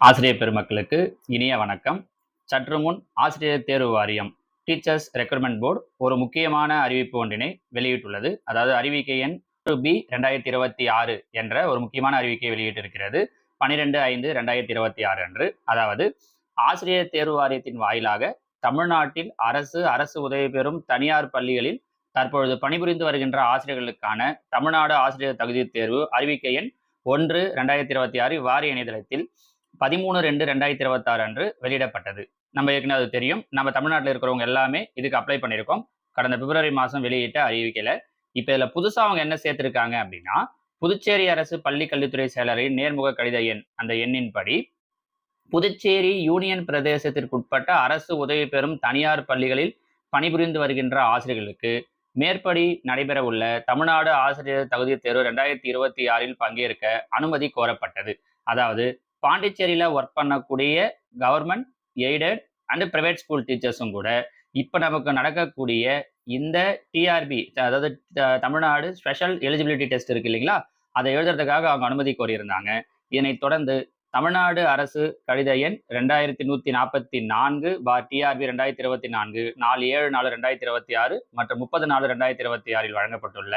ஆசிரியர் பெருமக்களுக்கு இனிய வணக்கம். சற்று முன் ஆசிரியர் தேர்வு வாரியம் டீச்சர்ஸ் ரெக்ரூட்மெண்ட் போர்டு ஒரு முக்கியமான அறிவிப்பு ஒன்றினை வெளியிட்டுள்ளது. அதாவது அறிவிக்கை எண் பி 2026 என்ற ஒரு முக்கியமான அறிவிக்கையை வெளியிட்டிருக்கிறது 12/5/2026 அன்று. அதாவது ஆசிரியர் தேர்வு வாரியத்தின் வாயிலாக தமிழ்நாட்டில் அரசு உதவி பெறும் தனியார் பள்ளிகளில் தற்பொழுது பணிபுரிந்து வருகின்ற ஆசிரியர்களுக்கான தமிழ்நாடு ஆசிரியர் தகுதி தேர்வு அறிவிக்கை எண் 1/2026 வாரிய இணையதளத்தில் 13/2/2026 அன்று வெளியிடப்பட்டது. நம்ம ஏற்கனவே அது தெரியும். நம்ம தமிழ்நாட்டில் இருக்கிறவங்க எல்லாமே இதுக்கு அப்ளை பண்ணியிருக்கோம். கடந்த பிப்ரவரி மாதம் வெளியிட்ட அறிவிக்கையில இப்போ இதில் புதுசாக அவங்க என்ன சேர்த்திருக்காங்க அப்படின்னா, புதுச்சேரி அரசு பள்ளி கல்வித்துறை செயலரின் நேர்முக கடித எண் அந்த எண்ணின்படி புதுச்சேரி யூனியன் பிரதேசத்திற்குட்பட்ட அரசு உதவி பெறும் தனியார் பள்ளிகளில் பணிபுரிந்து வருகின்ற ஆசிரியர்களுக்கு மேற்படி நடைபெற உள்ள தமிழ்நாடு ஆசிரியர் தகுதி தேர்வு 2026 பங்கேற்க அனுமதி கோரப்பட்டது. அதாவது பாண்டிச்சேரியில ஒர்க் பண்ணக்கூடிய government aided and private school டீச்சர்ஸும் கூட இப்போ நமக்கு நடக்கக்கூடிய இந்த டிஆர்பி, அதாவது தமிழ்நாடு ஸ்பெஷல் எலிஜிபிலிட்டி டெஸ்ட் இருக்கு இல்லைங்களா, அதை எழுதுறதுக்காக அவங்க அனுமதி கோரியிருந்தாங்க. இதனைத் தொடர்ந்து தமிழ்நாடு அரசு கடித எண் 2144/TRB 2024 4/7/2026 மற்றும் 30/4/2026 வழங்கப்பட்டுள்ள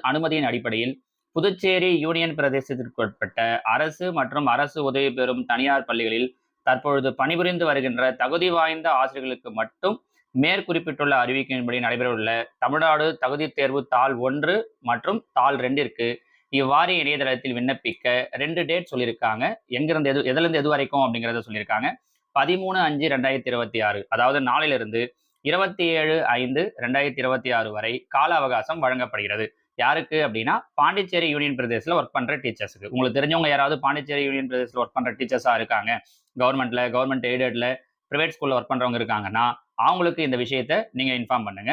அனுமதியின் அடிப்படையில் புதுச்சேரி யூனியன் பிரதேசத்திற்குட்பட்ட அரசு மற்றும் அரசு உதவி பெறும் தனியார் பள்ளிகளில் தற்பொழுது பணிபுரிந்து வருகின்ற தகுதி வாய்ந்த ஆசிரியர்களுக்கு மட்டும் மேற்குறிப்பிட்டுள்ள அறிவிக்கையின்படி நடைபெறவுள்ள தமிழ்நாடு தகுதி தேர்வு தாள் 1 மற்றும் தாள் 2 இவ்வாரிய இணையதளத்தில் விண்ணப்பிக்க 2 டேட் சொல்லியிருக்காங்க. எங்கிருந்து எதுலேருந்து எது வரைக்கும் அப்படிங்கிறத சொல்லியிருக்காங்க. 13/5/2026 அதாவது நாளிலிருந்து 27/5/2026 வரை கால அவகாசம் வழங்கப்படுகிறது. யாருக்கு அப்படின்னா, பாண்டிச்சேரி யூனியன் பிரதேசத்தில் ஒர்க் பண்ற டீச்சர்ஸுக்கு. உங்களுக்கு தெரிஞ்சவங்க யாராவது பாண்டிச்சேரி யூனியன் பிரதேசத்தில் ஒர்க் பண்ற டீச்சர்ஸா இருக்காங்க, கவர்மெண்ட் எய்டட்ல பிரைவேட் ஸ்கூல்ல ஒர்க் பண்றவங்க இருக்காங்கன்னா அவங்களுக்கு இந்த விஷயத்தை நீங்க இன்ஃபார்ம் பண்ணுங்க.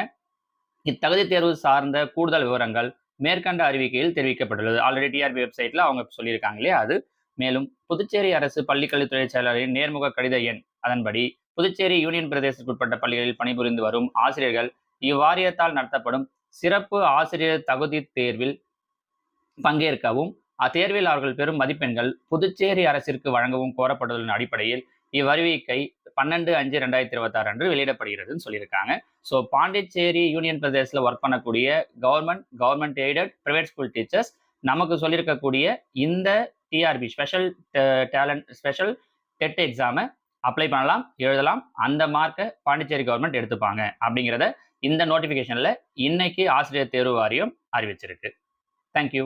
இத்தகுதி தேர்வு சார்ந்த கூடுதல் விவரங்கள் மேற்கண்ட அறிவிக்கையில் தெரிவிக்கப்பட்டுள்ளது. ஆல்ரெடி டிஆர்பி வெப்சைட்ல அவங்க சொல்லியிருக்காங்க இல்லையா அது. மேலும் புதுச்சேரி அரசு பள்ளிக்கல்வித்துறை செயலரின் நேர்முக கடித எண் அதன்படி புதுச்சேரி யூனியன் பிரதேசத்துக்குட்பட்ட பள்ளிகளில் பணிபுரிந்து வரும் ஆசிரியர்கள் இவ்வாரியத்தால் நடத்தப்படும் சிறப்பு ஆசிரியர் தகுதி தேர்வில் பங்கேற்கவும் அத்தேர்வில் அவர்கள் பெறும் மதிப்பெண்கள் புதுச்சேரி அரசிற்கு வழங்கவும் கோரப்பட்டுள்ள அடிப்படையில் இவ்வறிவிக்கை 12/5/2026 அன்று வெளியிடப்படுகிறதுன்னு சொல்லியிருக்காங்க. ஸோ பாண்டிச்சேரி யூனியன் பிரதேசத்தில் ஒர்க் பண்ணக்கூடிய government aided private school teachers நமக்கு சொல்லியிருக்கக்கூடிய இந்த டிஆர்பி ஸ்பெஷல் டெட் எக்ஸாமை அப்ளை பண்ணலாம், எழுதலாம். அந்த மார்க்கை பாண்டிச்சேரி கவர்மெண்ட் எடுத்துப்பாங்க அப்படிங்கிறத இந்த நோட்டிஃபிகேஷன்ல இன்னைக்கு ஆசிரியர் தேர்வு வாரியம் அறிவிச்சிருக்கு. தேங்க்யூ.